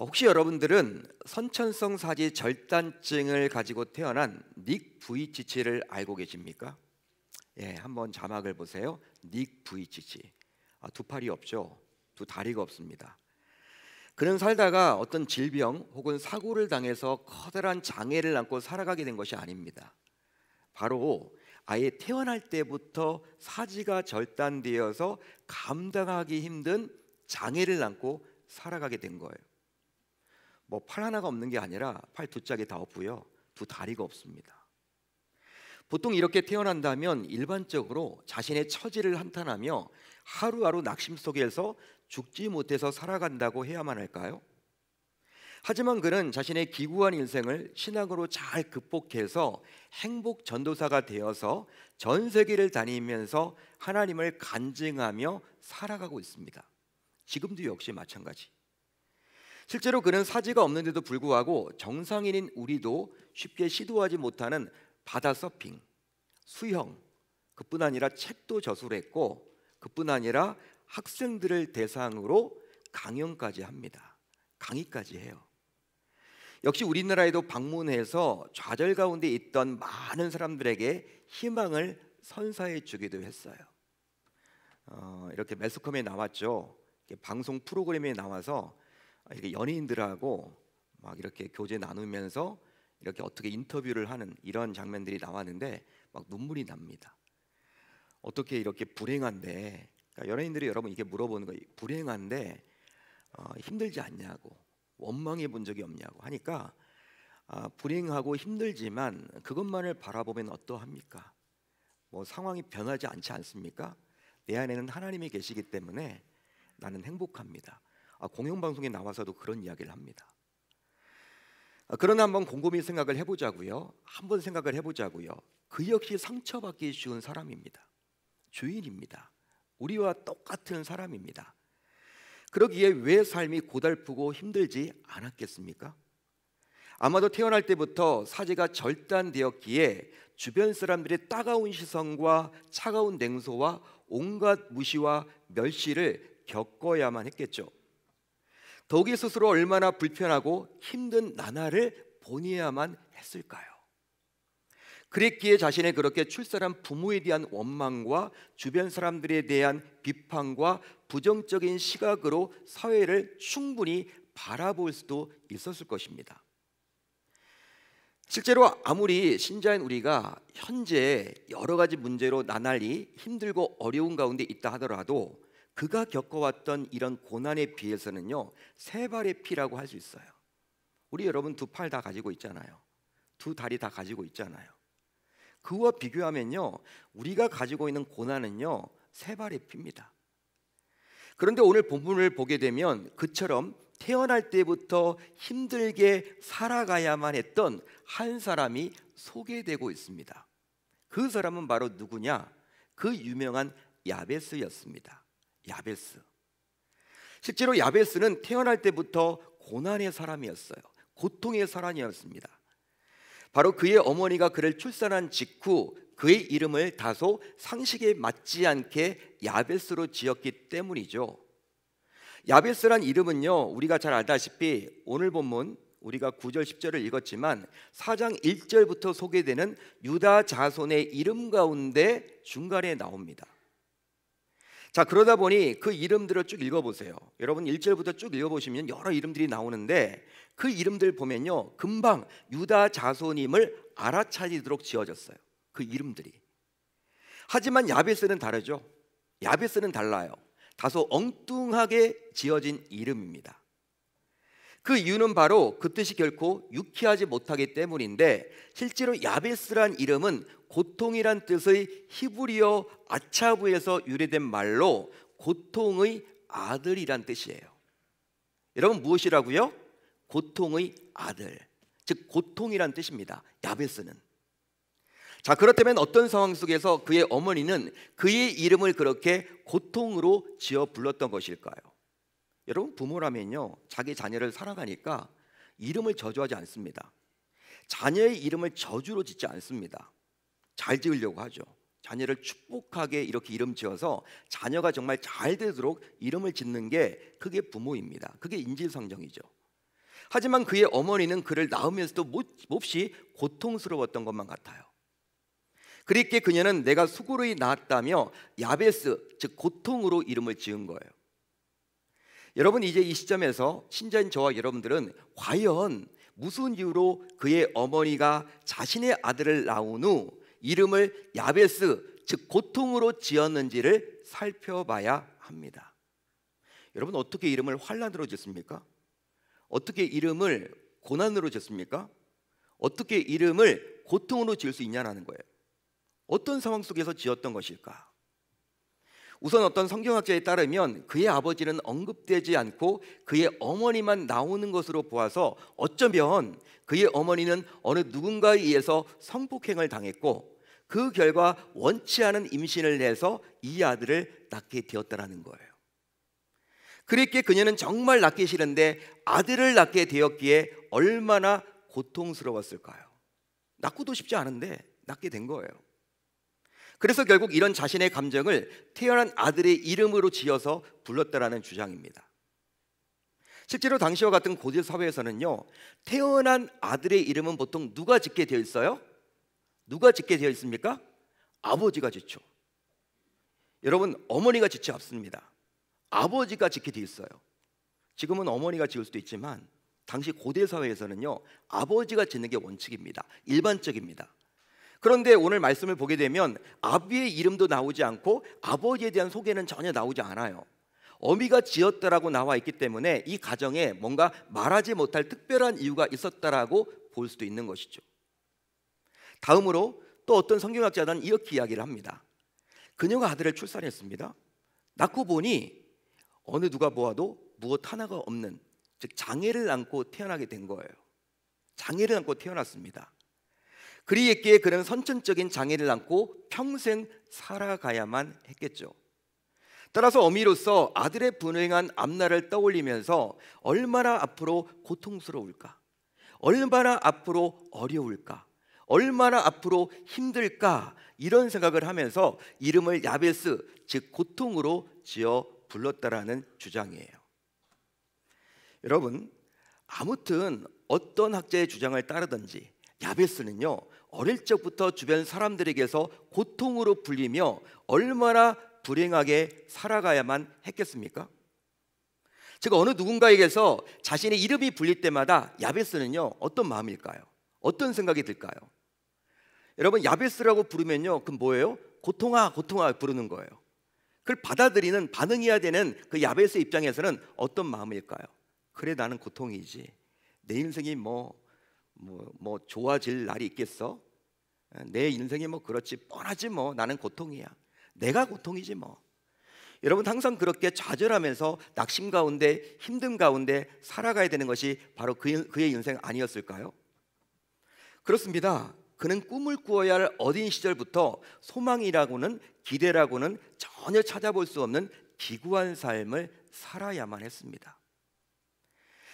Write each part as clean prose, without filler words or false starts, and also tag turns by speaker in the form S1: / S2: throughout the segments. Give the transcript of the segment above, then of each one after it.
S1: 혹시 여러분들은 선천성 사지 절단증을 가지고 태어난 닉 부이치치를 알고 계십니까? 예, 한번 자막을 보세요. 닉 부이치치. 두 팔이 없죠. 두 다리가 없습니다. 그는 살다가 어떤 질병 혹은 사고를 당해서 커다란 장애를 안고 살아가게 된 것이 아닙니다. 바로 아예 태어날 때부터 사지가 절단되어서 감당하기 힘든 장애를 안고 살아가게 된 거예요. 뭐 팔 하나가 없는 게 아니라 팔 두 짝이 다 없고요, 두 다리가 없습니다. 보통 이렇게 태어난다면 일반적으로 자신의 처지를 한탄하며 하루하루 낙심 속에서 죽지 못해서 살아간다고 해야만 할까요? 하지만 그는 자신의 기구한 인생을 신앙으로 잘 극복해서 행복 전도사가 되어서 전 세계를 다니면서 하나님을 간증하며 살아가고 있습니다. 지금도 역시 마찬가지. 실제로 그는 사지가 없는데도 불구하고 정상인인 우리도 쉽게 시도하지 못하는 바다 서핑, 수영, 그뿐 아니라 책도 저술했고, 그뿐 아니라 학생들을 대상으로 강연까지 합니다. 강의까지 해요. 역시 우리나라에도 방문해서 좌절 가운데 있던 많은 사람들에게 희망을 선사해 주기도 했어요. 이렇게 매스컴에 나왔죠. 방송 프로그램에 나와서 이렇게 연예인들하고 막 이렇게 교제 나누면서 이렇게 어떻게 인터뷰를 하는 이런 장면들이 나왔는데 막 눈물이 납니다. 어떻게 이렇게 불행한데, 그러니까 연예인들이 여러분 이게 물어보는 거예요. 불행한데 힘들지 않냐고, 원망해 본 적이 없냐고 하니까 불행하고 힘들지만 그것만을 바라보면 어떠합니까? 뭐 상황이 변하지 않지 않습니까? 내 안에는 하나님이 계시기 때문에 나는 행복합니다. 공영방송에 나와서도 그런 이야기를 합니다. 그러나 한번 곰곰이 생각을 해보자고요. 한번 생각을 해보자고요. 그 역시 상처받기 쉬운 사람입니다. 주인입니다. 우리와 똑같은 사람입니다. 그러기에 왜 삶이 고달프고 힘들지 않았겠습니까? 아마도 태어날 때부터 사지가 절단되었기에 주변 사람들의 따가운 시선과 차가운 냉소와 온갖 무시와 멸시를 겪어야만 했겠죠. 더욱이 스스로 얼마나 불편하고 힘든 나날을 보내야만 했을까요? 그랬기에 자신의 그렇게 출세한 부모에 대한 원망과 주변 사람들에 대한 비판과 부정적인 시각으로 사회를 충분히 바라볼 수도 있었을 것입니다. 실제로 아무리 신자인 우리가 현재 여러 가지 문제로 나날이 힘들고 어려운 가운데 있다 하더라도 그가 겪어왔던 이런 고난에 비해서는요, 세 발의 피라고 할 수 있어요. 우리 여러분 두 팔 다 가지고 있잖아요. 두 다리 다 가지고 있잖아요. 그와 비교하면요, 우리가 가지고 있는 고난은요, 세 발의 피입니다. 그런데 오늘 본문을 보게 되면 그처럼 태어날 때부터 힘들게 살아가야만 했던 한 사람이 소개되고 있습니다. 그 사람은 바로 누구냐? 그 유명한 야베스였습니다. 야베스. 실제로 야베스는 태어날 때부터 고난의 사람이었어요. 고통의 사람이었습니다. 바로 그의 어머니가 그를 출산한 직후 그의 이름을 다소 상식에 맞지 않게 야베스로 지었기 때문이죠. 야베스란 이름은요, 우리가 잘 알다시피 오늘 본문 우리가 9절 10절을 읽었지만 4장 1절부터 소개되는 유다 자손의 이름 가운데 중간에 나옵니다. 자, 그러다 보니 그 이름들을 쭉 읽어보세요. 여러분 1절부터 쭉 읽어보시면 여러 이름들이 나오는데 그 이름들 보면요, 금방 유다 자손임을 알아차리도록 지어졌어요. 그 이름들이. 하지만 야베스는 다르죠. 야베스는 달라요. 다소 엉뚱하게 지어진 이름입니다. 그 이유는 바로 그 뜻이 결코 유쾌하지 못하기 때문인데, 실제로 야베스란 이름은 고통이란 뜻의 히브리어 아차브에서 유래된 말로 고통의 아들이란 뜻이에요. 여러분 무엇이라고요? 고통의 아들, 즉 고통이란 뜻입니다. 야베스는. 자, 그렇다면 어떤 상황 속에서 그의 어머니는 그의 이름을 그렇게 고통으로 지어 불렀던 것일까요? 여러분 부모라면요, 자기 자녀를 사랑하니까 이름을 저주하지 않습니다. 자녀의 이름을 저주로 짓지 않습니다. 잘 지으려고 하죠. 자녀를 축복하게 이렇게 이름 지어서 자녀가 정말 잘 되도록 이름을 짓는 게 그게 부모입니다. 그게 인지상정이죠. 하지만 그의 어머니는 그를 낳으면서도 몹시 고통스러웠던 것만 같아요. 그렇게 그녀는 내가 수고로이 낳았다며 야베스, 즉 고통으로 이름을 지은 거예요. 여러분, 이제 이 시점에서 신자인 저와 여러분들은 과연 무슨 이유로 그의 어머니가 자신의 아들을 낳은 후 이름을 야베스, 즉 고통으로 지었는지를 살펴봐야 합니다. 여러분, 어떻게 이름을 환난으로 짓습니까? 어떻게 이름을 고난으로 짓습니까? 어떻게 이름을 고통으로 지을 수 있냐는 거예요. 어떤 상황 속에서 지었던 것일까? 우선 어떤 성경학자에 따르면 그의 아버지는 언급되지 않고 그의 어머니만 나오는 것으로 보아서 어쩌면 그의 어머니는 어느 누군가에 의해서 성폭행을 당했고 그 결과 원치 않은 임신을 해서 이 아들을 낳게 되었다는 거예요. 그렇게 그녀는 정말 낳기 싫은데 아들을 낳게 되었기에 얼마나 고통스러웠을까요? 낳고도 싶지 않은데 낳게 된 거예요. 그래서 결국 이런 자신의 감정을 태어난 아들의 이름으로 지어서 불렀다라는 주장입니다. 실제로 당시와 같은 고대 사회에서는요, 태어난 아들의 이름은 보통 누가 짓게 되어 있어요? 누가 짓게 되어 있습니까? 아버지가 짓죠. 여러분, 어머니가 짓지 않습니다. 아버지가 짓게 되어 있어요. 지금은 어머니가 지을 수도 있지만 당시 고대 사회에서는요, 아버지가 짓는 게 원칙입니다. 일반적입니다. 그런데 오늘 말씀을 보게 되면 아비의 이름도 나오지 않고 아버지에 대한 소개는 전혀 나오지 않아요. 어미가 지었다라고 나와 있기 때문에 이 가정에 뭔가 말하지 못할 특별한 이유가 있었다라고 볼 수도 있는 것이죠. 다음으로 또 어떤 성경학자는 이렇게 이야기를 합니다. 그녀가 아들을 출산했습니다. 낳고 보니 어느 누가 보아도 무엇 하나가 없는, 즉 장애를 안고 태어나게 된 거예요. 장애를 안고 태어났습니다. 그리했기에 그는 선천적인 장애를 안고 평생 살아가야만 했겠죠. 따라서 어미로서 아들의 불행한 앞날을 떠올리면서 얼마나 앞으로 고통스러울까, 얼마나 앞으로 어려울까, 얼마나 앞으로 힘들까, 이런 생각을 하면서 이름을 야베스, 즉 고통으로 지어 불렀다라는 주장이에요. 여러분, 아무튼 어떤 학자의 주장을 따르든지 야베스는요, 어릴 적부터 주변 사람들에게서 고통으로 불리며 얼마나 불행하게 살아가야만 했겠습니까? 즉 어느 누군가에게서 자신의 이름이 불릴 때마다 야베스는요, 어떤 마음일까요? 어떤 생각이 들까요? 여러분, 야베스라고 부르면요, 그건 뭐예요? 고통아 고통아 부르는 거예요. 그걸 받아들이는, 반응해야 되는 그 야베스 입장에서는 어떤 마음일까요? 그래, 나는 고통이지. 내 인생이 뭐 좋아질 날이 있겠어? 내 인생이 뭐 그렇지, 뻔하지 뭐. 나는 고통이야. 내가 고통이지 뭐. 여러분, 항상 그렇게 좌절하면서 낙심 가운데, 힘듦 가운데 살아가야 되는 것이 바로 그의 인생 아니었을까요? 그렇습니다. 그는 꿈을 꾸어야 할 어린 시절부터 소망이라고는, 기대라고는 전혀 찾아볼 수 없는 기구한 삶을 살아야만 했습니다.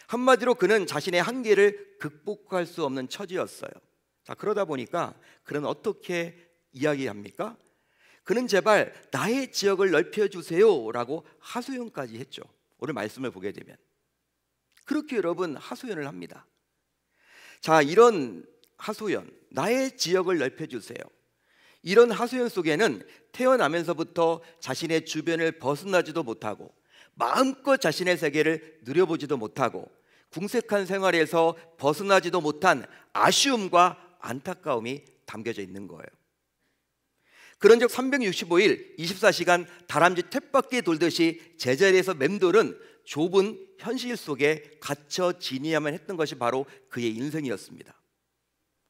S1: 한마디로 그는 자신의 한계를 극복할 수 없는 처지였어요. 자, 그러다 보니까 그는 어떻게 이야기합니까? 그는 제발 나의 지역을 넓혀주세요 라고 하소연까지 했죠. 오늘 말씀을 보게 되면 그렇게 여러분 하소연을 합니다. 자, 이런 하소연, 나의 지역을 넓혀주세요, 이런 하소연 속에는 태어나면서부터 자신의 주변을 벗어나지도 못하고 마음껏 자신의 세계를 누려보지도 못하고 궁색한 생활에서 벗어나지도 못한 아쉬움과 안타까움이 담겨져 있는 거예요. 그런즉 365일 24시간 다람쥐 툇밖에 돌듯이 제자리에서 맴도는 좁은 현실 속에 갇혀 지내야만 했던 것이 바로 그의 인생이었습니다.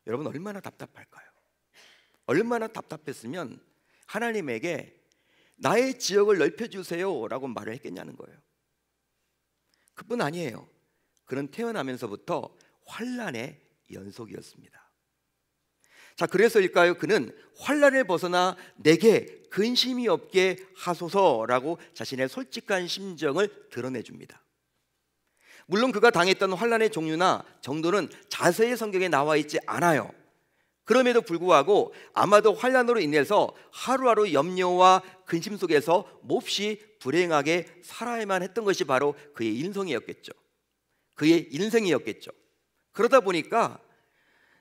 S1: 여러분, 얼마나 답답할까요? 얼마나 답답했으면 하나님에게 나의 지역을 넓혀주세요 라고 말을 했겠냐는 거예요. 그뿐 아니에요. 그는 태어나면서부터 환난의 연속이었습니다. 자, 그래서일까요? 그는 환난을 벗어나 내게 근심이 없게 하소서라고 자신의 솔직한 심정을 드러내줍니다. 물론 그가 당했던 환난의 종류나 정도는 자세히 성경에 나와 있지 않아요. 그럼에도 불구하고 아마도 환난으로 인해서 하루하루 염려와 근심 속에서 몹시 불행하게 살아야만 했던 것이 바로 그의 인생이었겠죠. 그의 인생이었겠죠. 그러다 보니까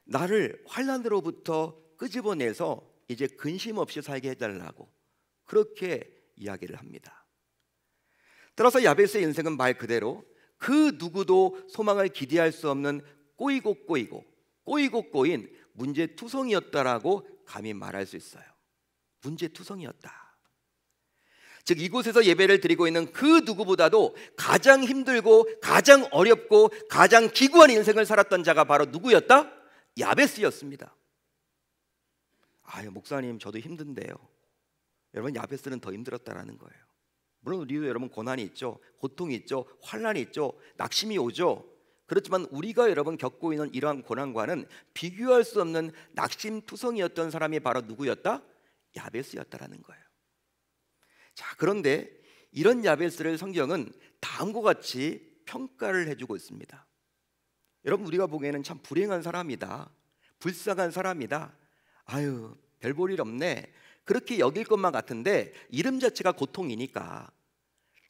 S1: 나를 환난으로부터 끄집어내서 이제 근심 없이 살게 해달라고 그렇게 이야기를 합니다. 따라서 야베스의 인생은 말 그대로 그 누구도 소망을 기대할 수 없는 꼬이고 꼬인 문제투성이었다라고 감히 말할 수 있어요. 문제투성이었다. 즉 이곳에서 예배를 드리고 있는 그 누구보다도 가장 힘들고 가장 어렵고 가장 기구한 인생을 살았던 자가 바로 누구였다? 야베스였습니다. 아유 목사님 저도 힘든데요. 여러분 야베스는 더 힘들었다라는 거예요. 물론 우리도 여러분 고난이 있죠. 고통이 있죠. 환난이 있죠. 낙심이 오죠. 그렇지만 우리가 여러분 겪고 있는 이러한 고난과는 비교할 수 없는 낙심투성이었던 사람이 바로 누구였다? 야베스였다라는 거예요. 자, 그런데 이런 야베스를 성경은 다음과 같이 평가를 해주고 있습니다. 여러분 우리가 보기에는 참 불행한 사람이다, 불쌍한 사람이다, 아유 별 볼 일 없네, 그렇게 여길 것만 같은데 이름 자체가 고통이니까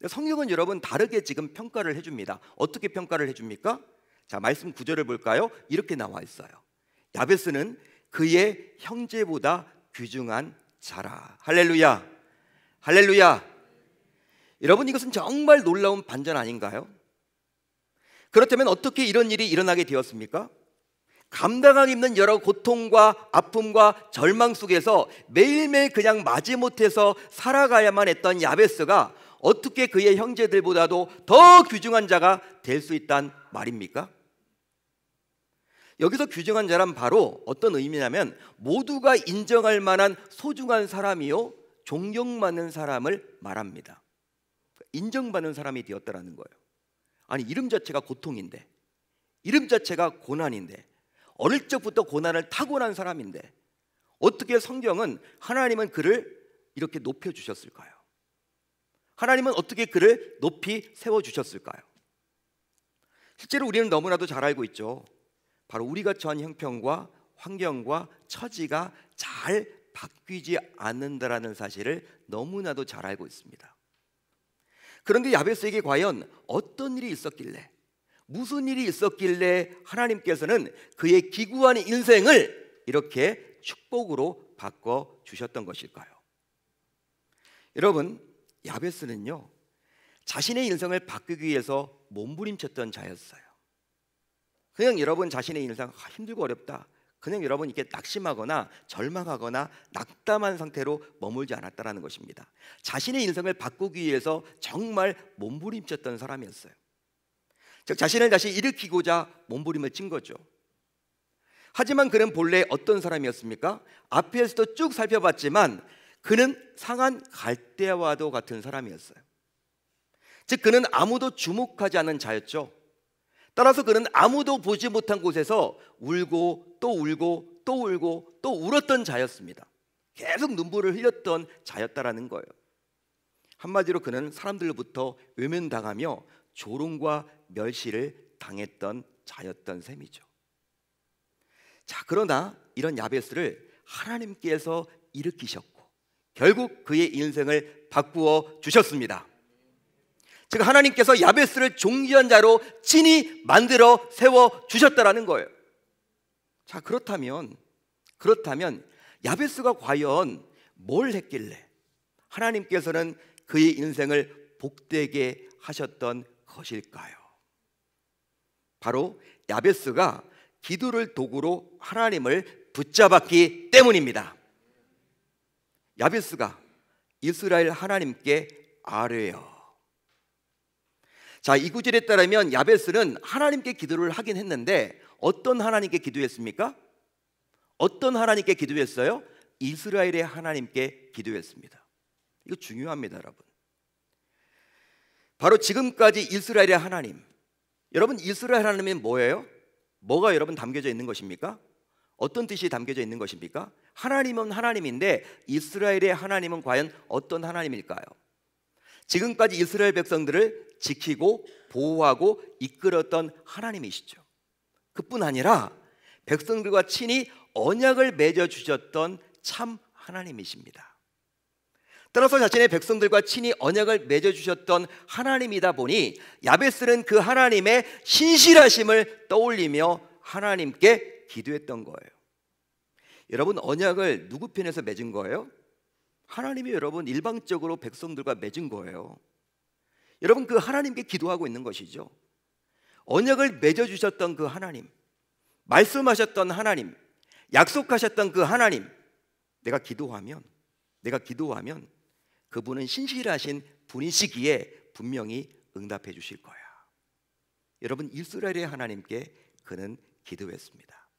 S1: 성경은 여러분 다르게 지금 평가를 해줍니다. 어떻게 평가를 해줍니까? 자, 말씀 9절을 볼까요? 이렇게 나와 있어요. 야베스는 그의 형제보다 귀중한 자라. 할렐루야, 할렐루야. 여러분 이것은 정말 놀라운 반전 아닌가요? 그렇다면 어떻게 이런 일이 일어나게 되었습니까? 감당하기 힘든 여러 고통과 아픔과 절망 속에서 매일매일 그냥 마지못해서 살아가야만 했던 야베스가 어떻게 그의 형제들보다도 더 귀중한 자가 될 수 있단 말입니까? 여기서 귀중한 자란 바로 어떤 의미냐면 모두가 인정할 만한 소중한 사람이요 존경받는 사람을 말합니다. 인정받는 사람이 되었다라는 거예요. 아니 이름 자체가 고통인데, 이름 자체가 고난인데, 어릴 적부터 고난을 타고난 사람인데 어떻게 성경은 하나님은 그를 이렇게 높여주셨을까요? 하나님은 어떻게 그를 높이 세워주셨을까요? 실제로 우리는 너무나도 잘 알고 있죠. 바로 우리가 처한 형편과 환경과 처지가 잘 바뀌지 않는다라는 사실을 너무나도 잘 알고 있습니다. 그런데 야베스에게 과연 어떤 일이 있었길래, 무슨 일이 있었길래 하나님께서는 그의 기구한 인생을 이렇게 축복으로 바꿔 주셨던 것일까요? 여러분 야베스는요 자신의 인생을 바꾸기 위해서 몸부림쳤던 자였어요. 그냥 여러분 자신의 인생 힘들고 어렵다, 그냥 여러분 이렇게 낙심하거나 절망하거나 낙담한 상태로 머물지 않았다는 것입니다. 자신의 인생을 바꾸기 위해서 정말 몸부림쳤던 사람이었어요. 즉 자신을 다시 일으키고자 몸부림을 친 거죠. 하지만 그는 본래 어떤 사람이었습니까? 앞에서도 쭉 살펴봤지만 그는 상한 갈대와도 같은 사람이었어요. 즉 그는 아무도 주목하지 않는 자였죠. 따라서 그는 아무도 보지 못한 곳에서 울고 또 울고 또 울고 또 울었던 자였습니다. 계속 눈물을 흘렸던 자였다라는 거예요. 한마디로 그는 사람들로부터 외면당하며 조롱과 멸시를 당했던 자였던 셈이죠. 자, 그러나 이런 야베스를 하나님께서 일으키셨고 결국 그의 인생을 바꾸어 주셨습니다. 즉 하나님께서 야베스를 존귀한 자로 친히 만들어 세워 주셨다라는 거예요. 자, 그렇다면 야베스가 과연 뭘 했길래 하나님께서는 그의 인생을 복되게 하셨던 것일까요? 바로 야베스가 기도를 도구로 하나님을 붙잡았기 때문입니다. 야베스가 이스라엘 하나님께 아뢰어. 자, 이 구절에 따르면 야베스는 하나님께 기도를 하긴 했는데 어떤 하나님께 기도했습니까? 어떤 하나님께 기도했어요? 이스라엘의 하나님께 기도했습니다. 이거 중요합니다, 여러분. 바로 지금까지 이스라엘의 하나님, 여러분 이스라엘 하나님은 뭐예요? 뭐가 여러분 담겨져 있는 것입니까? 어떤 뜻이 담겨져 있는 것입니까? 하나님은 하나님인데 이스라엘의 하나님은 과연 어떤 하나님일까요? 지금까지 이스라엘 백성들을 지키고 보호하고 이끌었던 하나님이시죠. 그뿐 아니라 백성들과 친히 언약을 맺어 주셨던 참 하나님이십니다. 따라서 자신의 백성들과 친히 언약을 맺어주셨던 하나님이다 보니 야베스는 그 하나님의 신실하심을 떠올리며 하나님께 기도했던 거예요. 여러분, 언약을 누구 편에서 맺은 거예요? 하나님이 여러분 일방적으로 백성들과 맺은 거예요. 여러분, 그 하나님께 기도하고 있는 것이죠. 언약을 맺어주셨던 그 하나님, 말씀하셨던 하나님, 약속하셨던 그 하나님, 내가 기도하면 그분은 신실하신 분이시기에 분명히 응답해 주실 거야. 여러분, 이스라엘의 하나님께 그는 기도했습니다.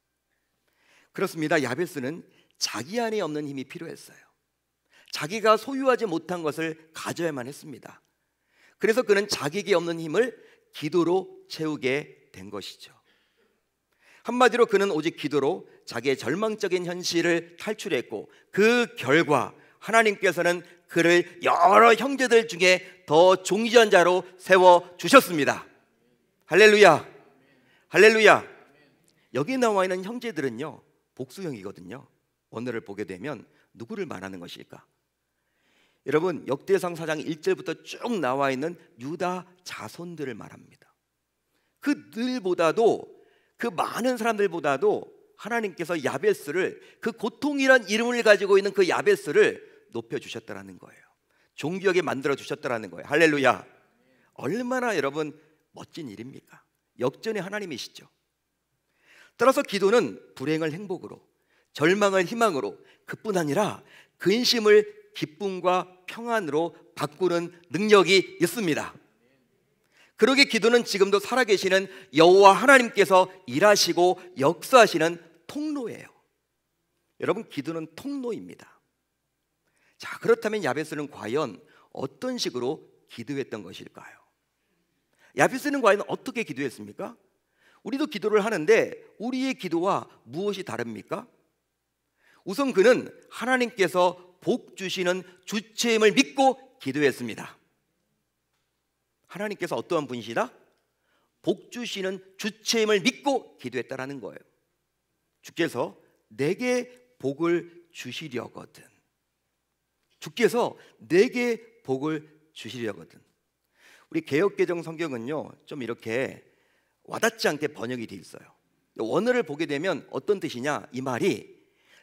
S1: 그렇습니다. 야베스는 자기 안에 없는 힘이 필요했어요. 자기가 소유하지 못한 것을 가져야만 했습니다. 그래서 그는 자기에게 없는 힘을 기도로 채우게 된 것이죠. 한마디로 그는 오직 기도로 자기의 절망적인 현실을 탈출했고, 그 결과 하나님께서는 그를 여러 형제들 중에 더 존귀한 자로 세워주셨습니다. 할렐루야, 할렐루야. 여기 나와 있는 형제들은요, 복수형이거든요. 오늘을 보게 되면 누구를 말하는 것일까? 여러분, 역대상 4장 1절부터 쭉 나와 있는 유다 자손들을 말합니다. 그들보다도, 그 많은 사람들보다도 하나님께서 야베스를, 그 고통이란 이름을 가지고 있는 그 야베스를 높여주셨다라는 거예요. 존귀하게 만들어주셨다라는 거예요. 할렐루야. 얼마나 여러분 멋진 일입니까? 역전의 하나님이시죠. 따라서 기도는 불행을 행복으로, 절망을 희망으로, 그뿐 아니라 근심을 기쁨과 평안으로 바꾸는 능력이 있습니다. 그러기에 기도는 지금도 살아계시는 여호와 하나님께서 일하시고 역사하시는 통로예요. 여러분, 기도는 통로입니다. 자, 그렇다면 야베스는 과연 어떤 식으로 기도했던 것일까요? 야베스는 과연 어떻게 기도했습니까? 우리도 기도를 하는데 우리의 기도와 무엇이 다릅니까? 우선 그는 하나님께서 복 주시는 주체임을 믿고 기도했습니다. 하나님께서 어떠한 분이시다? 복 주시는 주체임을 믿고 기도했다라는 거예요. 주께서 내게 복을 주시려거든. 주께서 내게 복을 주시려거든. 우리 개역개정 성경은요, 좀 이렇게 와닿지 않게 번역이 되어 있어요. 원어를 보게 되면 어떤 뜻이냐? 이 말이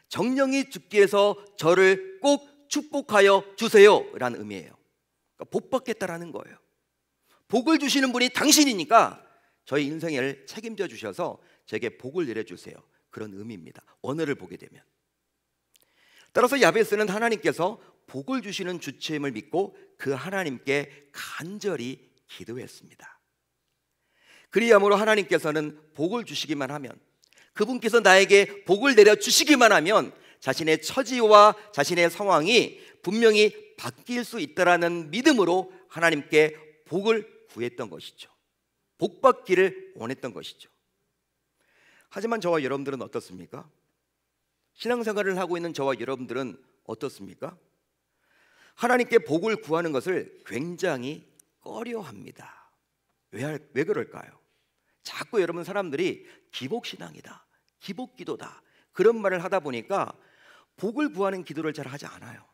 S1: 정령이 주께서 저를 꼭 축복하여 주세요 라는 의미예요. 그러니까 복 받겠다라는 거예요. 복을 주시는 분이 당신이니까 저희 인생을 책임져 주셔서 제게 복을 내려주세요, 그런 의미입니다. 원어를 보게 되면. 따라서 야베스는 하나님께서 복을 주시는 주체임을 믿고 그 하나님께 간절히 기도했습니다. 그리함으로 하나님께서는 복을 주시기만 하면, 그분께서 나에게 복을 내려주시기만 하면 자신의 처지와 자신의 상황이 분명히 바뀔 수 있다라는 믿음으로 하나님께 복을 구했던 것이죠. 복 받기를 원했던 것이죠. 하지만 저와 여러분들은 어떻습니까? 신앙생활을 하고 있는 저와 여러분들은 어떻습니까? 하나님께 복을 구하는 것을 굉장히 꺼려합니다. 왜 그럴까요? 자꾸 여러분 사람들이 기복신앙이다, 기복기도다, 그런 말을 하다 보니까 복을 구하는 기도를 잘 하지 않아요.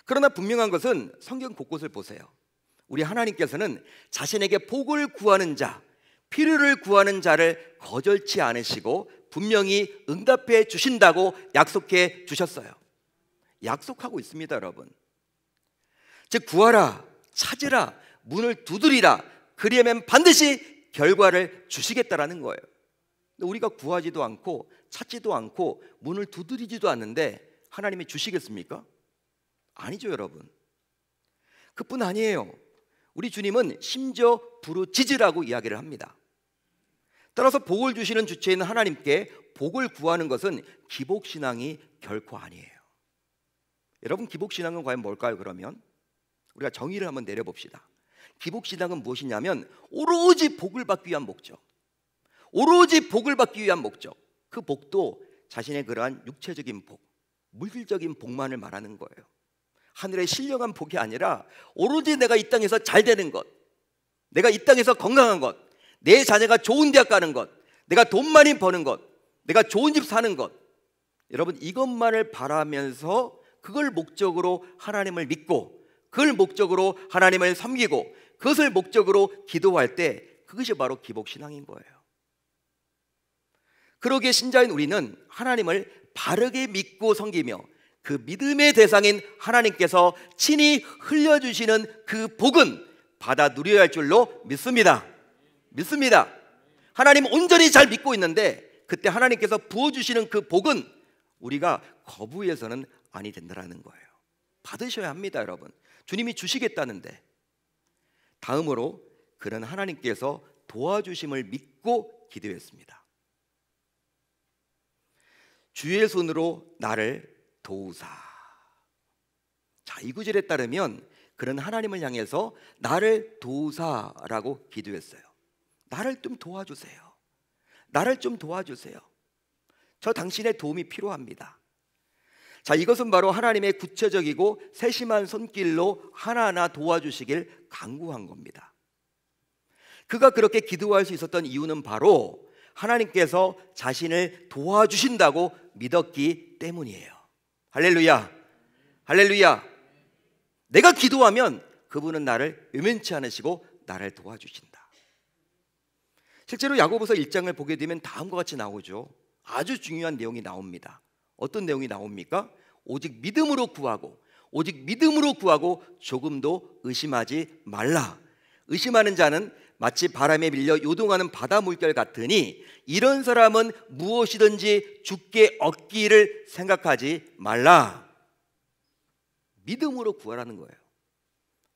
S1: 그러나 분명한 것은 성경 곳곳을 보세요. 우리 하나님께서는 자신에게 복을 구하는 자, 필요를 구하는 자를 거절치 않으시고 분명히 응답해 주신다고 약속해 주셨어요. 약속하고 있습니다, 여러분. 즉, 구하라, 찾으라, 문을 두드리라, 그리하면 반드시 결과를 주시겠다라는 거예요. 우리가 구하지도 않고 찾지도 않고 문을 두드리지도 않는데 하나님이 주시겠습니까? 아니죠, 여러분. 그뿐 아니에요. 우리 주님은 심지어 부르짖으라고 이야기를 합니다. 따라서 복을 주시는 주체인 하나님께 복을 구하는 것은 기복신앙이 결코 아니에요. 여러분, 기복신앙은 과연 뭘까요? 그러면 우리가 정의를 한번 내려봅시다. 기복신앙은 무엇이냐면 오로지 복을 받기 위한 목적, 오로지 복을 받기 위한 목적, 그 복도 자신의 그러한 육체적인 복, 물질적인 복만을 말하는 거예요. 하늘의 신령한 복이 아니라 오로지 내가 이 땅에서 잘 되는 것, 내가 이 땅에서 건강한 것, 내 자녀가 좋은 대학 가는 것, 내가 돈 많이 버는 것, 내가 좋은 집 사는 것, 여러분 이것만을 바라면서 그걸 목적으로 하나님을 믿고, 그걸 목적으로 하나님을 섬기고, 그것을 목적으로 기도할 때 그것이 바로 기복신앙인 거예요. 그러기에 신자인 우리는 하나님을 바르게 믿고 섬기며 그 믿음의 대상인 하나님께서 친히 흘려주시는 그 복은 받아 누려야 할 줄로 믿습니다. 믿습니다. 하나님 온전히 잘 믿고 있는데 그때 하나님께서 부어주시는 그 복은 우리가 거부해서는 아니 된다는 거예요. 받으셔야 합니다, 여러분. 주님이 주시겠다는데. 다음으로 그는 하나님께서 도와주심을 믿고 기도했습니다. 주의 손으로 나를 도우사. 자, 이 구절에 따르면 그는 하나님을 향해서 나를 도우사라고 기도했어요. 나를 좀 도와주세요. 나를 좀 도와주세요. 저 당신의 도움이 필요합니다. 자, 이것은 바로 하나님의 구체적이고 세심한 손길로 하나하나 도와주시길 간구한 겁니다. 그가 그렇게 기도할 수 있었던 이유는 바로 하나님께서 자신을 도와주신다고 믿었기 때문이에요. 할렐루야, 할렐루야. 내가 기도하면 그분은 나를 외면치 않으시고 나를 도와주신다. 실제로 야고보서 1장을 보게 되면 다음과 같이 나오죠. 아주 중요한 내용이 나옵니다. 어떤 내용이 나옵니까? 오직 믿음으로 구하고, 오직 믿음으로 구하고 조금도 의심하지 말라. 의심하는 자는 마치 바람에 밀려 요동하는 바다 물결 같으니 이런 사람은 무엇이든지 주께 얻기를 생각하지 말라. 믿음으로 구하라는 거예요.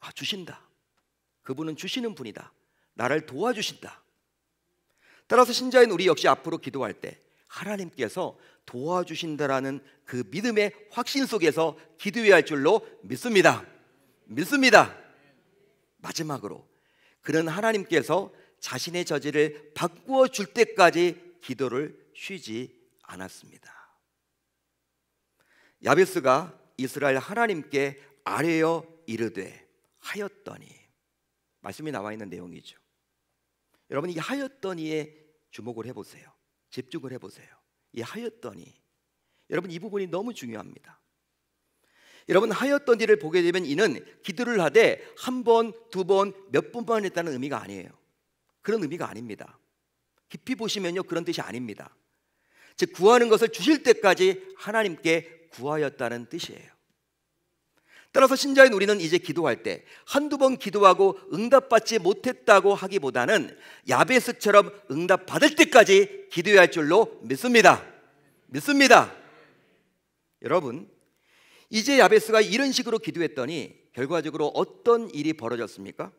S1: 아, 주신다. 그분은 주시는 분이다. 나를 도와주신다. 따라서 신자인 우리 역시 앞으로 기도할 때 하나님께서 도와주신다라는 그 믿음의 확신 속에서 기도해야 할 줄로 믿습니다. 믿습니다. 마지막으로 그는 하나님께서 자신의 저지를 바꾸어 줄 때까지 기도를 쉬지 않았습니다. 야베스가 이스라엘 하나님께 아뢰어 이르되 하였더니, 말씀이 나와 있는 내용이죠. 여러분, 이 하였더니에 주목을 해보세요. 집중을 해보세요. 이 하였더니, 여러분, 이 부분이 너무 중요합니다. 여러분, 하였더니를 보게 되면 이는 기도를 하되 한 번, 두 번, 몇 번만 했다는 의미가 아니에요. 그런 의미가 아닙니다. 깊이 보시면요, 그런 뜻이 아닙니다. 즉, 구하는 것을 주실 때까지 하나님께 구하였다는 뜻이에요. 따라서 신자인 우리는 이제 기도할 때 한두 번 기도하고 응답받지 못했다고 하기보다는 야베스처럼 응답받을 때까지 기도해야 할 줄로 믿습니다. 믿습니다. 여러분, 이제 야베스가 이런 식으로 기도했더니 결과적으로 어떤 일이 벌어졌습니까?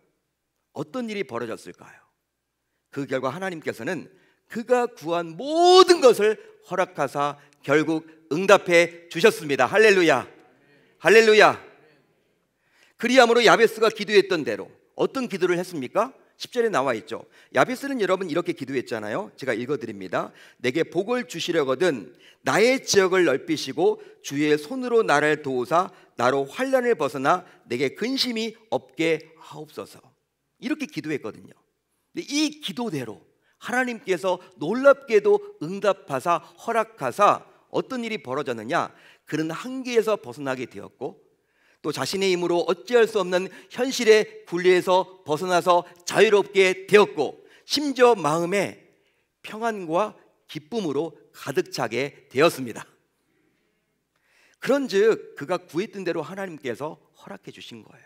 S1: 어떤 일이 벌어졌을까요? 그 결과 하나님께서는 그가 구한 모든 것을 허락하사 결국 응답해 주셨습니다. 할렐루야, 할렐루야. 그리함으로 야베스가 기도했던 대로 어떤 기도를 했습니까? 10절에 나와 있죠. 야베스는 여러분 이렇게 기도했잖아요. 제가 읽어드립니다. 내게 복을 주시려거든 나의 지역을 넓히시고 주의 손으로 나를 도우사 나로 환난을 벗어나 내게 근심이 없게 하옵소서. 이렇게 기도했거든요. 근데 이 기도대로 하나님께서 놀랍게도 응답하사 허락하사 어떤 일이 벌어졌느냐? 그는 한계에서 벗어나게 되었고 또 자신의 힘으로 어찌할 수 없는 현실의 굴레에서 벗어나서 자유롭게 되었고 심지어 마음에 평안과 기쁨으로 가득 차게 되었습니다. 그런즉 그가 구했던 대로 하나님께서 허락해 주신 거예요.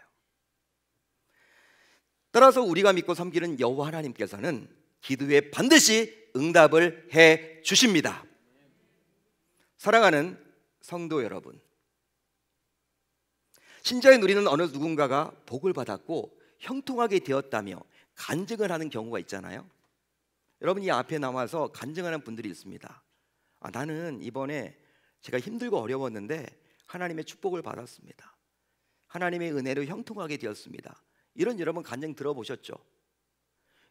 S1: 따라서 우리가 믿고 섬기는 여호와 하나님께서는 기도에 반드시 응답을 해 주십니다. 사랑하는 성도 여러분, 신자인 우리는 어느 누군가가 복을 받았고 형통하게 되었다며 간증을 하는 경우가 있잖아요. 여러분, 이 앞에 나와서 간증하는 분들이 있습니다. 나는 이번에 제가 힘들고 어려웠는데 하나님의 축복을 받았습니다. 하나님의 은혜로 형통하게 되었습니다. 이런 여러분 간증 들어보셨죠?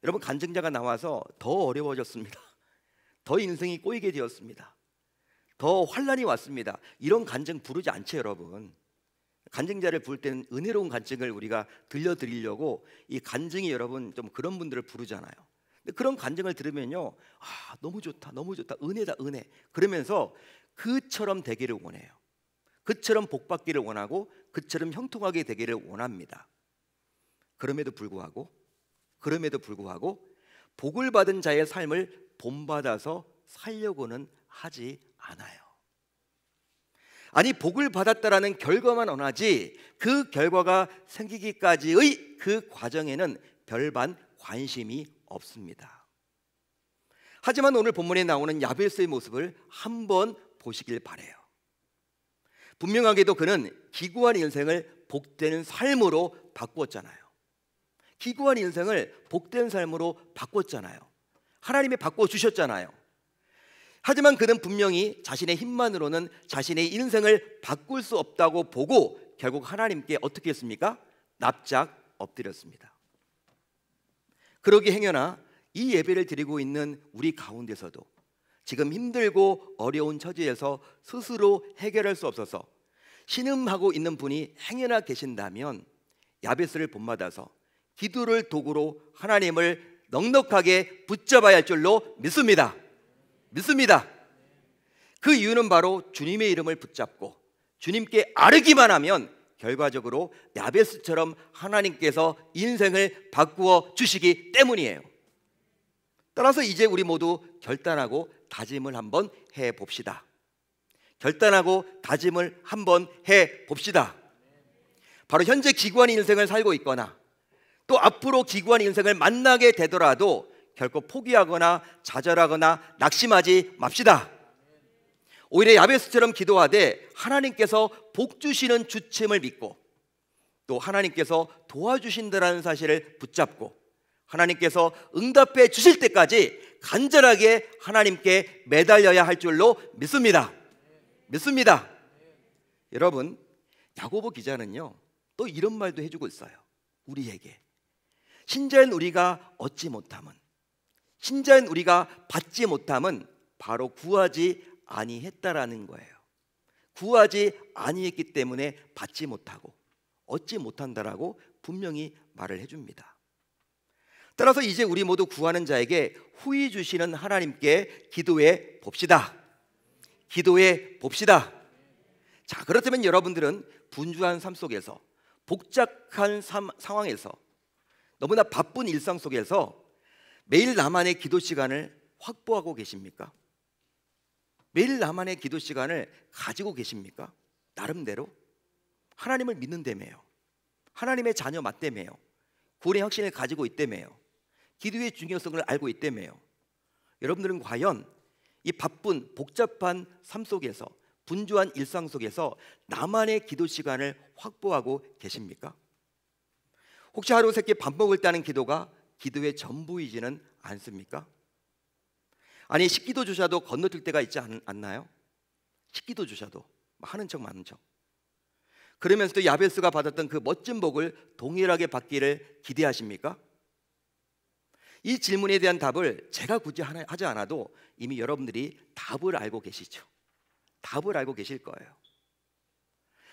S1: 여러분, 간증자가 나와서 더 어려워졌습니다. 더 인생이 꼬이게 되었습니다. 더 환난이 왔습니다. 이런 간증 부르지 않죠, 여러분. 간증자를 부를 때는 은혜로운 간증을 우리가 들려드리려고 이 간증이 여러분 좀 그런 분들을 부르잖아요. 근데 그런 간증을 들으면요, 너무 좋다, 너무 좋다, 은혜다, 은혜. 그러면서 그처럼 되기를 원해요. 그처럼 복받기를 원하고 그처럼 형통하게 되기를 원합니다. 그럼에도 불구하고 복을 받은 자의 삶을 본받아서 살려고는 하지 않아요. 아니, 복을 받았다라는 결과만 원하지 그 결과가 생기기까지의 그 과정에는 별반 관심이 없습니다. 하지만 오늘 본문에 나오는 야베스의 모습을 한번 보시길 바라요. 분명하게도 그는 기구한 인생을 복된 삶으로 바꾸었잖아요. 기구한 인생을 복된 삶으로 바꿨잖아요. 하나님이 바꿔주셨잖아요. 하지만 그는 분명히 자신의 힘만으로는 자신의 인생을 바꿀 수 없다고 보고 결국 하나님께 어떻게 했습니까? 납작 엎드렸습니다. 그러기 행여나 이 예배를 드리고 있는 우리 가운데서도 지금 힘들고 어려운 처지에서 스스로 해결할 수 없어서 신음하고 있는 분이 행여나 계신다면 야베스를 본받아서 기도를 도구로 하나님을 넉넉하게 붙잡아야 할 줄로 믿습니다. 그 이유는 바로 주님의 이름을 붙잡고 주님께 아뢰기만 하면 결과적으로 야베스처럼 하나님께서 인생을 바꾸어 주시기 때문이에요. 따라서 이제 우리 모두 결단하고 다짐을 한번 해봅시다. 바로 현재 기구한 인생을 살고 있거나 또 앞으로 기구한 인생을 만나게 되더라도 결코 포기하거나 좌절하거나 낙심하지 맙시다. 오히려 야베스처럼 기도하되 하나님께서 복 주시는 주침을 믿고 또 하나님께서 도와주신다는 사실을 붙잡고 하나님께서 응답해 주실 때까지 간절하게 하나님께 매달려야 할 줄로 믿습니다. 여러분, 야고보 기자는요 또 이런 말도 해주고 있어요. 우리에게 신자인 우리가 얻지 못함은, 신자인 우리가 받지 못함은 바로 구하지 아니했다라는 거예요. 구하지 아니했기 때문에 받지 못하고 얻지 못한다라고 분명히 말을 해줍니다. 따라서 이제 우리 모두 구하는 자에게 후히 주시는 하나님께 기도해 봅시다. 자, 그렇다면 여러분들은 분주한 삶 속에서, 복잡한 상황에서, 너무나 바쁜 일상 속에서 매일 나만의 기도 시간을 확보하고 계십니까? 매일 나만의 기도 시간을 가지고 계십니까? 나름대로 하나님을 믿는다며요. 하나님의 자녀 맞다며요. 구원의 확신을 가지고 있다며요. 기도의 중요성을 알고 있다며요. 여러분들은 과연 이 바쁜 복잡한 삶 속에서, 분주한 일상 속에서 나만의 기도 시간을 확보하고 계십니까? 혹시 하루 세끼 밥 먹을 때 하는 기도가 기도의 전부이지는 않습니까? 아니, 식기도조차도 건너뛸 때가 있지 않나요? 식기도조차도 하는 척 마는 척. 그러면서도 야베스가 받았던 그 멋진 복을 동일하게 받기를 기대하십니까? 이 질문에 대한 답을 제가 굳이 하지 않아도 이미 여러분들이 답을 알고 계시죠. 답을 알고 계실 거예요.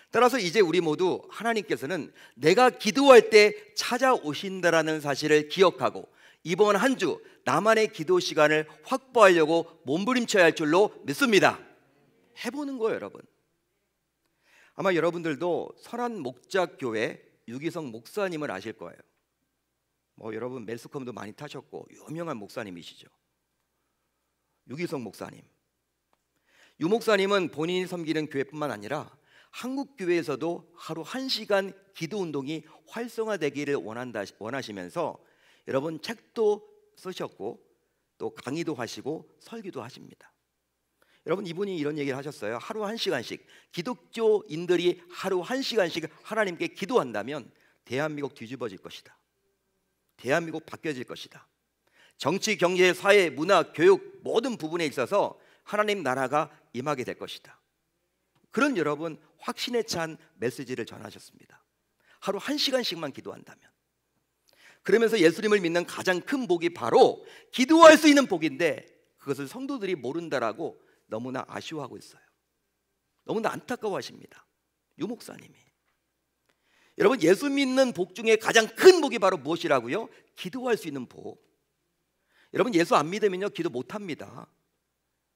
S1: 따라서 이제 우리 모두 하나님께서는 내가 기도할 때 찾아오신다라는 사실을 기억하고 이번 한 주 나만의 기도 시간을 확보하려고 몸부림쳐야 할 줄로 믿습니다. 해보는 거예요, 여러분. 아마 여러분들도 선한 목자교회 유기성 목사님을 아실 거예요. 여러분 매스컴도 많이 타셨고 유명한 목사님이시죠. 유기성 목사님. 유 목사님은 본인이 섬기는 교회뿐만 아니라 한국 교회에서도 하루 1시간 기도 운동이 활성화되기를 원하시면서 여러분 책도 쓰셨고 또 강의도 하시고 설교도 하십니다. 여러분, 이분이 이런 얘기를 하셨어요. 하루 1시간씩, 기독교인들이 하루 1시간씩 하나님께 기도한다면 대한민국 뒤집어질 것이다. 대한민국 바뀌어질 것이다. 정치, 경제, 사회, 문화, 교육 모든 부분에 있어서 하나님 나라가 임하게 될 것이다. 그런 여러분 확신에 찬 메시지를 전하셨습니다. 하루 1시간씩만 기도한다면. 그러면서 예수님을 믿는 가장 큰 복이 바로 기도할 수 있는 복인데 그것을 성도들이 모른다라고 너무나 아쉬워하고 있어요. 너무나 안타까워하십니다. 유 목사님이. 여러분, 예수 믿는 복 중에 가장 큰 복이 바로 무엇이라고요? 기도할 수 있는 복. 여러분, 예수 안 믿으면요 기도 못합니다.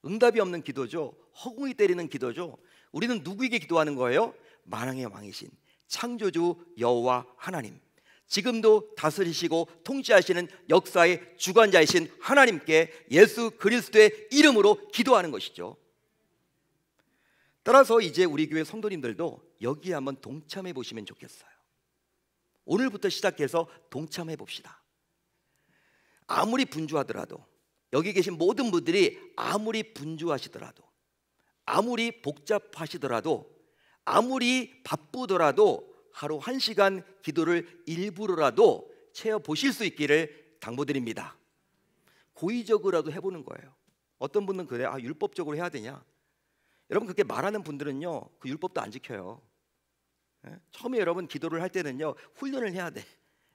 S1: 응답이 없는 기도죠. 허공이 때리는 기도죠. 우리는 누구에게 기도하는 거예요? 만왕의 왕이신 창조주 여호와 하나님, 지금도 다스리시고 통치하시는 역사의 주관자이신 하나님께 예수 그리스도의 이름으로 기도하는 것이죠. 따라서 이제 우리 교회 성도님들도 여기에 한번 동참해 보시면 좋겠어요. 오늘부터 시작해서 동참해 봅시다. 아무리 분주하더라도, 여기 계신 모든 분들이 아무리 분주하시더라도, 아무리 복잡하시더라도, 아무리 바쁘더라도 하루 1시간 기도를 일부러라도 채워 보실 수 있기를 당부드립니다. 고의적으로라도 해보는 거예요. 어떤 분은 그래, 율법적으로 해야 되냐? 여러분, 그렇게 말하는 분들은요, 그 율법도 안 지켜요. 처음에 여러분 기도를 할 때는요, 훈련을 해야 돼.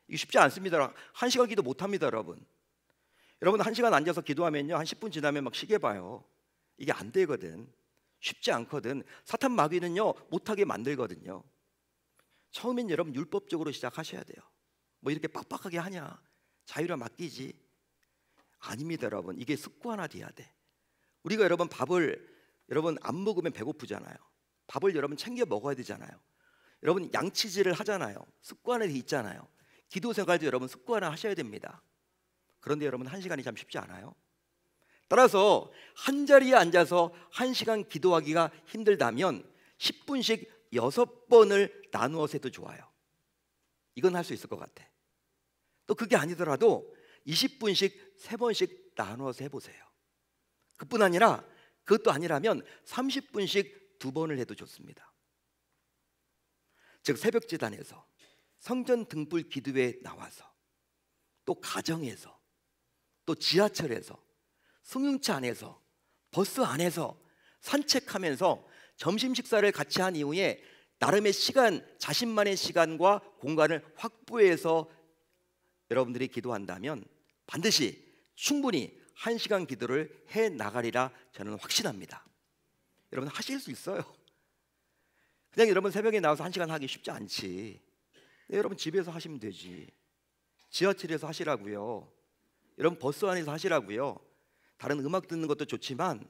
S1: 이게 쉽지 않습니다. 1시간 기도 못 합니다, 여러분. 여러분 1시간 앉아서 기도하면요, 한 10분 지나면 막 시계 봐요. 이게 안 되거든. 쉽지 않거든. 사탄 마귀는요, 못하게 만들거든요. 처음엔 여러분 율법적으로 시작하셔야 돼요. 뭐 이렇게 빡빡하게 하냐? 자유로 맡기지. 아닙니다, 여러분. 이게 습관화돼야 돼. 우리가 여러분 밥을 여러분 안 먹으면 배고프잖아요. 밥을 여러분 챙겨 먹어야 되잖아요. 여러분 양치질을 하잖아요. 습관화돼 있잖아요. 기도 생활도 여러분 습관화 하셔야 됩니다. 그런데 여러분 1시간이 참 쉽지 않아요. 따라서 한 자리에 앉아서 1시간 기도하기가 힘들다면 10분씩 6번을 나누어서 해도 좋아요. 이건 할 수 있을 것 같아. 또 그게 아니더라도 20분씩 3번씩 나누어서 해보세요. 그뿐 아니라, 그것도 아니라면 30분씩 2번을 해도 좋습니다. 즉 새벽제단에서, 성전 등불 기도회에 나와서, 또 가정에서, 또 지하철에서, 승용차 안에서, 버스 안에서 산책하면서 점심 식사를 같이 한 이후에 나름의 시간, 자신만의 시간과 공간을 확보해서 여러분들이 기도한다면 반드시 충분히 1시간 기도를 해 나가리라 저는 확신합니다. 여러분 하실 수 있어요. 그냥 여러분 새벽에 나와서 1시간 하기 쉽지 않지. 여러분 집에서 하시면 되지. 지하철에서 하시라고요. 여러분 버스 안에서 하시라고요. 다른 음악 듣는 것도 좋지만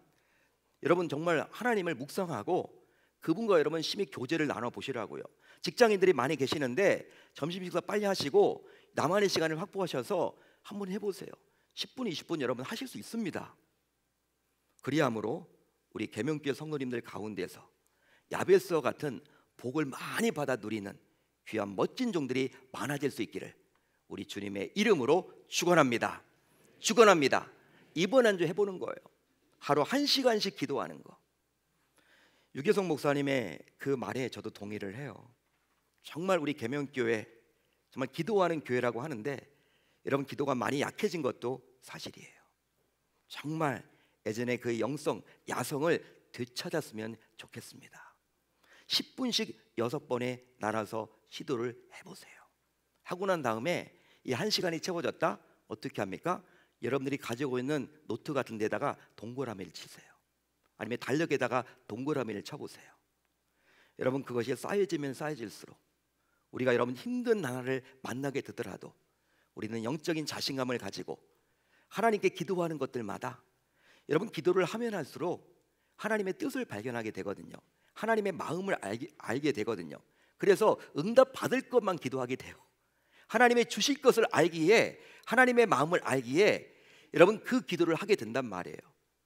S1: 여러분 정말 하나님을 묵상하고 그분과 여러분 심히 교제를 나눠 보시라고요. 직장인들이 많이 계시는데 점심 식사 빨리 하시고 나만의 시간을 확보하셔서 한번 해보세요. 10분, 20분 여러분 하실 수 있습니다. 그리함으로 우리 계명교회 성도님들 가운데서 야베스와 같은 복을 많이 받아 누리는 귀한 멋진 종들이 많아질 수 있기를 우리 주님의 이름으로 축원합니다. 축원합니다. 이번 한 주 해보는 거예요. 하루 1시간씩 기도하는 거. 유계성 목사님의 그 말에 저도 동의를 해요. 정말 우리 계명교회 정말 기도하는 교회라고 하는데 여러분 기도가 많이 약해진 것도 사실이에요. 정말 예전에 그 영성, 야성을 되찾았으면 좋겠습니다. 10분씩 6번에 나눠서 시도를 해보세요. 하고 난 다음에 이 1시간이 채워졌다? 어떻게 합니까? 여러분들이 가지고 있는 노트 같은 데다가 동그라미를 치세요. 아니면 달력에다가 동그라미를 쳐보세요. 여러분 그것이 쌓여지면 쌓여질수록 우리가 여러분 힘든 나날을 만나게 되더라도 우리는 영적인 자신감을 가지고 하나님께 기도하는 것들마다 여러분 기도를 하면 할수록 하나님의 뜻을 발견하게 되거든요. 하나님의 마음을 알게 되거든요. 그래서 응답 받을 것만 기도하게 돼요. 하나님의 주실 것을 알기에, 하나님의 마음을 알기에 여러분 그 기도를 하게 된단 말이에요.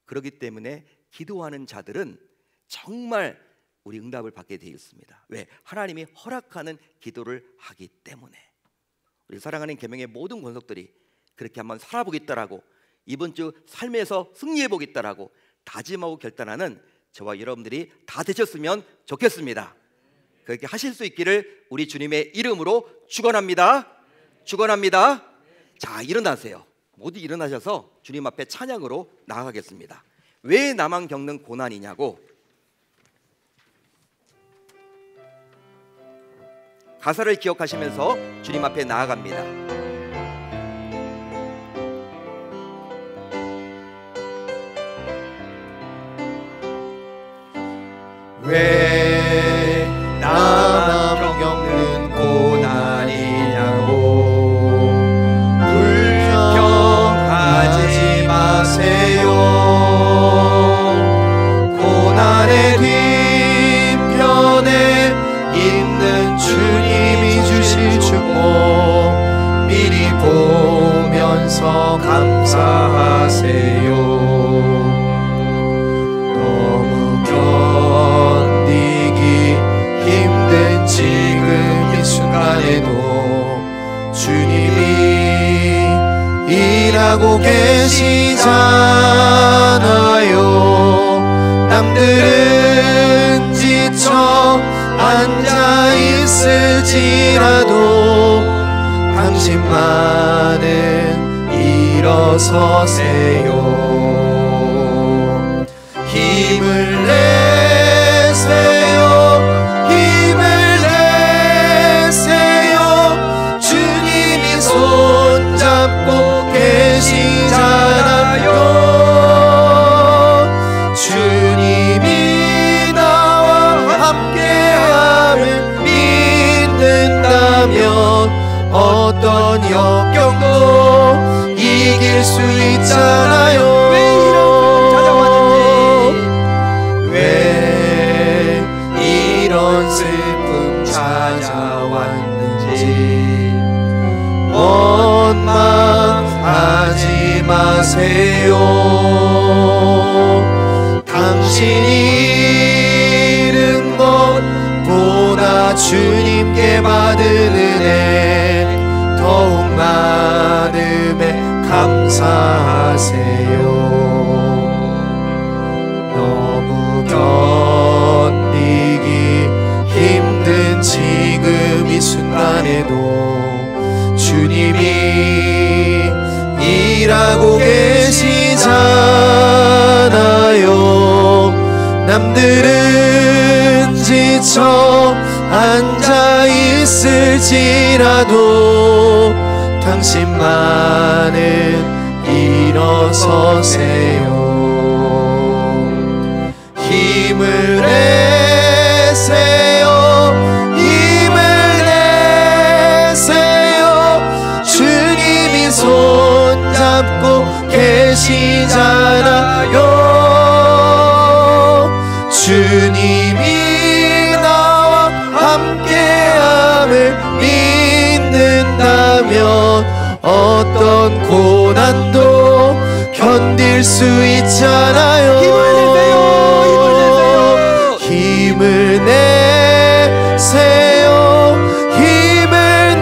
S1: 그렇기 때문에 기도하는 자들은 정말 우리 응답을 받게 되어 있습니다. 왜? 하나님이 허락하는 기도를 하기 때문에. 우리 사랑하는 계명의 모든 권속들이 그렇게 한번 살아보겠다라고, 이번 주 삶에서 승리해보겠다라고 다짐하고 결단하는 저와 여러분들이 다 되셨으면 좋겠습니다. 그렇게 하실 수 있기를 우리 주님의 이름으로 축원합니다. 축원합니다. 자, 일어나세요. 모두 일어나셔서 주님 앞에 찬양으로 나아가겠습니다. 왜 나만 겪는 고난이냐고 가사를 기억하시면서 주님 앞에 나아갑니다.
S2: 왜 나만 겪는 고난이냐고 불평하지 마세요. 고난의 일어서세요. 너무 견디기 힘든 지금 이 순간에도 주님이 일하고 계시잖아요. 남들은 지쳐 앉아 있을지라도 당신만은 일어서세요. 힘을 내세요. 힘을 내세요. 주님이 손잡고 계시잖아요. 주님이 나와 함께함을 믿는다면 어떤 역경도 이길 수 있잖아요. 왜 이런 슬픔 찾아왔는지 원망하지 마세요. 당신이 잃은 것보다 주님께 받은 은혜 더욱 많음에 감사하세요. 너무 견디기 힘든 지금 이 순간에도 주님이 일하고 계시잖아요. 남들은 지쳐 앉아 있을지라도 당신만은 일어서세요. 힘을 내세요. 힘을 내세요. 주님이 손잡고 계시잖아요. 주님이 나와 함께함을 믿는다면 어떤 고난도 견딜 수 있잖아요. 힘을 내세요. 힘을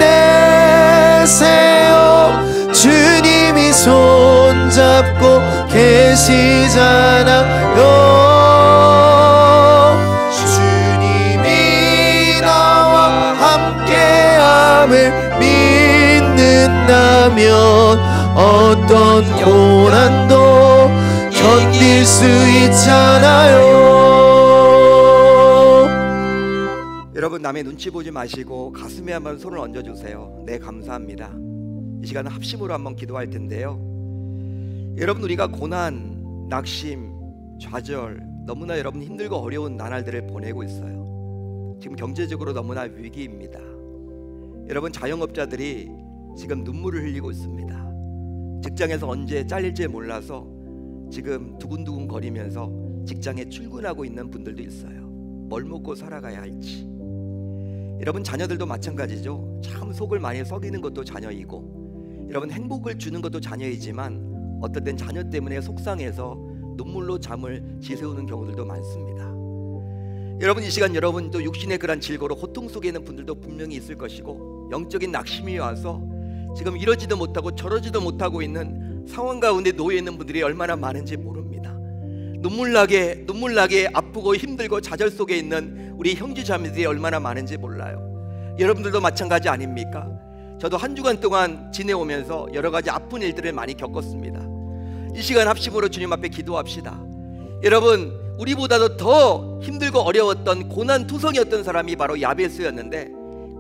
S2: 내세요. 주님이 손잡고 계시잖아요. 주님이 나와 함께함을 믿는다면 어떤 고난도 견딜 수 있잖아요.
S1: 여러분, 남의 눈치 보지 마시고 가슴에 한번 손을 얹어주세요. 네, 감사합니다. 이 시간은 합심으로 한번 기도할 텐데요. 여러분, 우리가 고난, 낙심, 좌절, 너무나 여러분 힘들고 어려운 나날들을 보내고 있어요. 지금 경제적으로 너무나 위기입니다. 여러분, 자영업자들이 지금 눈물을 흘리고 있습니다. 직장에서 언제 잘릴지 몰라서 지금 두근두근 거리면서 직장에 출근하고 있는 분들도 있어요. 뭘 먹고 살아가야 할지. 여러분, 자녀들도 마찬가지죠. 참 속을 많이 썩이는 것도 자녀이고, 여러분 행복을 주는 것도 자녀이지만 어떨 땐 자녀 때문에 속상해서 눈물로 잠을 지새우는 경우들도 많습니다. 여러분, 이 시간 여러분도 육신의 그런 질고로 고통 속에 있는 분들도 분명히 있을 것이고, 영적인 낙심이 와서 지금 이러지도 못하고 저러지도 못하고 있는 상황 가운데 놓여 있는 분들이 얼마나 많은지 모릅니다. 눈물나게 아프고 힘들고 좌절 속에 있는 우리 형제자매들이 얼마나 많은지 몰라요. 여러분들도 마찬가지 아닙니까? 저도 한 주간 동안 지내오면서 여러 가지 아픈 일들을 많이 겪었습니다. 이 시간 합심으로 주님 앞에 기도합시다. 여러분, 우리보다도 더 힘들고 어려웠던 고난투성이었던 사람이 바로 야베스였는데,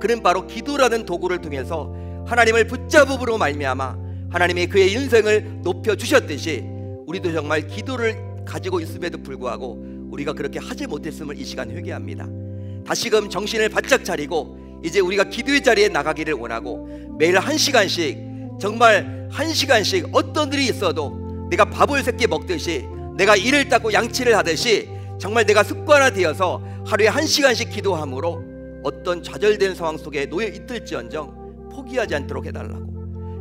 S1: 그는 바로 기도라는 도구를 통해서 하나님을 붙잡음으로 말미암아 하나님이 그의 인생을 높여주셨듯이 우리도 정말 기도를 가지고 있음에도 불구하고 우리가 그렇게 하지 못했음을 이 시간 회개합니다. 다시금 정신을 바짝 차리고 이제 우리가 기도의 자리에 나가기를 원하고, 매일 1시간씩, 정말 1시간씩 어떤 일이 있어도 내가 밥을 새끼 먹듯이, 내가 이를 닦고 양치를 하듯이 정말 내가 습관화되어서 하루에 1시간씩 기도함으로 어떤 좌절된 상황 속에 놓여 있을지언정 포기하지 않도록 해달라고.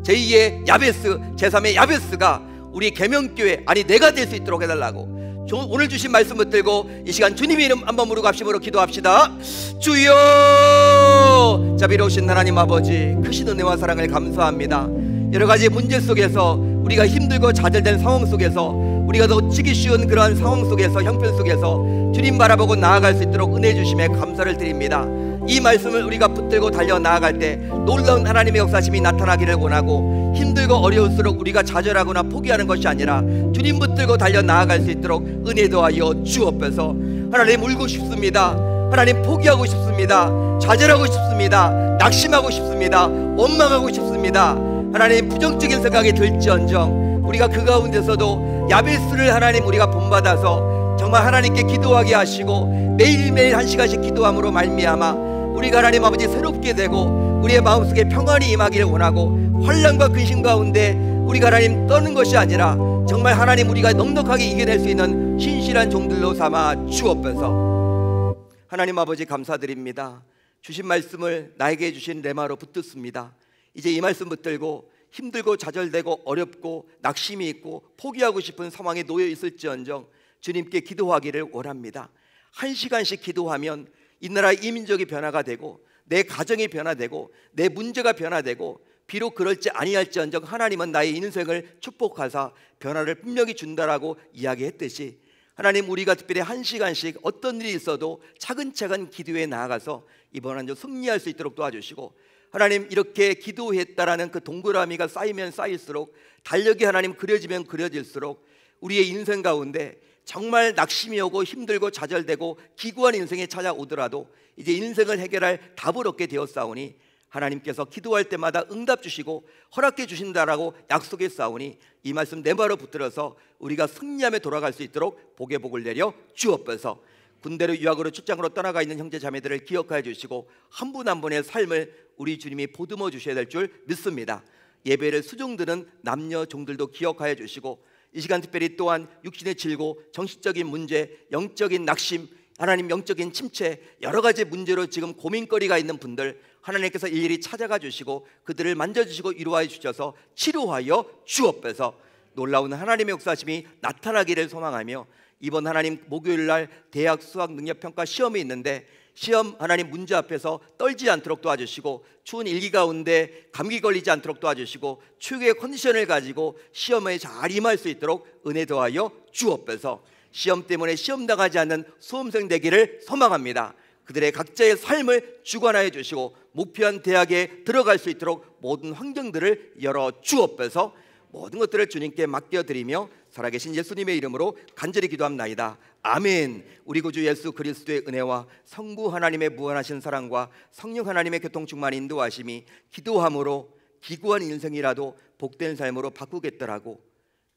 S1: 제2의 야베스, 제3의 야베스가 우리 계명교회, 아니 내가 될 수 있도록 해달라고. 오늘 주신 말씀 붙들고 이 시간 주님의 이름 한번 부르고 합심으로 기도합시다. 주여! 자비로우신 하나님 아버지, 크신 은혜와 사랑을 감사합니다. 여러가지 문제 속에서, 우리가 힘들고 좌절된 상황 속에서, 우리가 놓치기 쉬운 그러한 상황 속에서, 형편 속에서 주님 바라보고 나아갈 수 있도록 은혜 주심에 감사를 드립니다. 이 말씀을 우리가 붙들고 달려 나아갈 때 놀라운 하나님의 역사심이 나타나기를 원하고, 힘들고 어려울수록 우리가 좌절하거나 포기하는 것이 아니라 주님 붙들고 달려 나아갈 수 있도록 은혜 더하여 주옵소서. 하나님, 울고 싶습니다. 하나님, 포기하고 싶습니다. 좌절하고 싶습니다. 낙심하고 싶습니다. 원망하고 싶습니다. 하나님, 부정적인 생각이 들지언정 우리가 그 가운데서도 야베스를 하나님 우리가 본받아서 정말 하나님께 기도하게 하시고 매일매일 1시간씩 기도함으로 말미암아 우리가 하나님 아버지 새롭게 되고 우리의 마음속에 평안이 임하기를 원하고, 환난과 근심 가운데 우리가 하나님 떠는 것이 아니라 정말 하나님 우리가 넉넉하게 이겨낼 수 있는 신실한 종들로 삼아 주옵소서. 하나님 아버지, 감사드립니다. 주신 말씀을 나에게 주신 레마로 붙듣습니다. 이제 이 말씀 붙들고 힘들고 좌절되고 어렵고 낙심이 있고 포기하고 싶은 상황에 놓여 있을지언정 주님께 기도하기를 원합니다. 1시간씩 기도하면 이 나라 이민족이 변화가 되고 내 가정이 변화되고 내 문제가 변화되고, 비록 그럴지 아니할지언정 하나님은 나의 인생을 축복하사 변화를 분명히 준다라고 이야기했듯이, 하나님 우리가 특별히 1시간씩 어떤 일이 있어도 차근차근 기도에 나아가서 이번 한 주 승리할 수 있도록 도와주시고, 하나님 이렇게 기도했다라는 그 동그라미가 쌓이면 쌓일수록, 달력이 하나님 그려지면 그려질수록 우리의 인생 가운데 정말 낙심이 오고 힘들고 좌절되고 기구한 인생에 찾아오더라도 이제 인생을 해결할 답을 얻게 되었사오니, 하나님께서 기도할 때마다 응답 주시고 허락해 주신다라고 약속했사오니 이 말씀 내 바로 붙들어서 우리가 승리하며 돌아갈 수 있도록 복의 복을 내려 주옵소서. 군대로 유학으로 출장으로 떠나가 있는 형제 자매들을 기억하여 주시고 한 분 한 분의 삶을 우리 주님이 보듬어 주셔야 될 줄 믿습니다. 예배를 수종드는 남녀 종들도 기억하여 주시고, 이 시간 특별히 또한 육신의 질고 정신적인 문제, 영적인 낙심, 하나님 영적인 침체, 여러 가지 문제로 지금 고민거리가 있는 분들 하나님께서 일일이 찾아가 주시고 그들을 만져주시고 위로하여 주셔서 치료하여 주옵소서. 놀라운 하나님의 역사심이 나타나기를 소망하며, 이번 하나님 목요일날 대학 수학 능력평가 시험이 있는데 시험 하나님 문제 앞에서 떨지 않도록 도와주시고, 추운 일기 가운데 감기 걸리지 않도록 도와주시고, 최고의 컨디션을 가지고 시험에 잘 임할 수 있도록 은혜 더하여 주옵소서. 시험 때문에 시험 당하지 않는 수험생 되기를 소망합니다. 그들의 각자의 삶을 주관하여 주시고 목표한 대학에 들어갈 수 있도록 모든 환경들을 열어 주옵소서. 모든 것들을 주님께 맡겨드리며 살아계신 예수님의 이름으로 간절히 기도합나이다. 아멘. 우리 구주 예수 그리스도의 은혜와 성부 하나님의 무한하신 사랑과 성령 하나님의 교통충만 인도하심이 기도함으로 기구한 인생이라도 복된 삶으로 바꾸겠더라고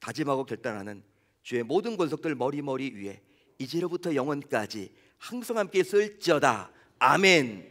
S1: 다짐하고 결단하는 주의 모든 권속들 머리 위에 이제로부터 영원까지 항상 함께 있을지어다. 아멘.